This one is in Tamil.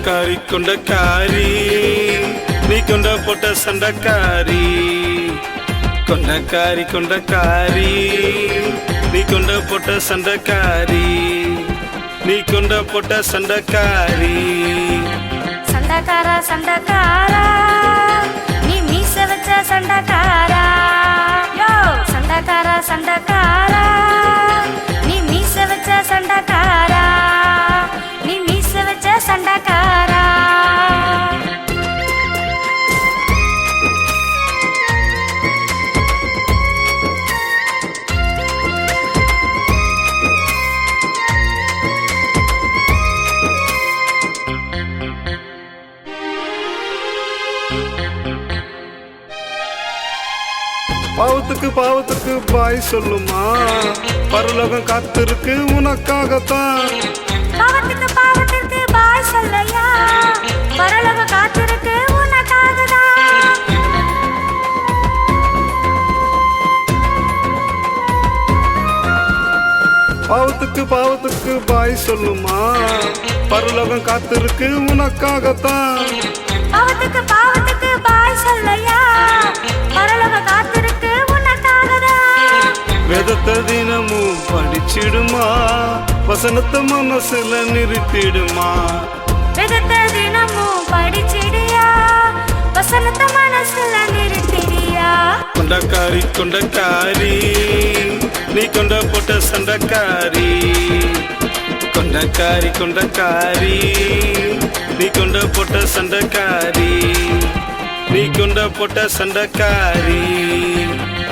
கொண்டக்காரி நீ கொண்ட போட்ட சண்டக்காரி கொண்டக்காரி நீ கொண்ட போட்ட சண்டக்காரி நீ கொண்ட போட்ட சண்டக்காரி சண்டக்காரா நீ மீச வச்ச சண்டக்காரா யோ சண்டக்காரா நீ மீச வச்ச சண்டக்காரா நீ மீச வச்ச சண்டக்காரா பாவத்துக்கு பாய் சொல்லுமா பரலோகம் காத்திருக்கு உனக்காகத்தான் பாவத்துக்கு பாய் சொல்லையா பரலோகம் காத்திருக்கு உனக்காகதான் பாவத்துக்கு பாய் சொல்லுமா பரலோகம் காத்திருக்கு உனக்காகத்தான் பாவத்துக்கு பாய் சொல்லையா பரலோகம் காத்திருக்கு உனக்காகதான் வேதத்தை தினமும் படிச்சிடுமா வசனத்தை மனசுல நிறுத்திடுமா வேதத்தை தினமும் படிச்சிடியா வசனத்தை மனசுல நிறுத்திடியா கொண்டக்காரி நீ கொண்ட போட்ட சண்டக்காரி கொண்டக்காரி நீ கொண்ட போட்ட சண்டக்காரி நீ கொண்ட போட்ட சண்டக்காரி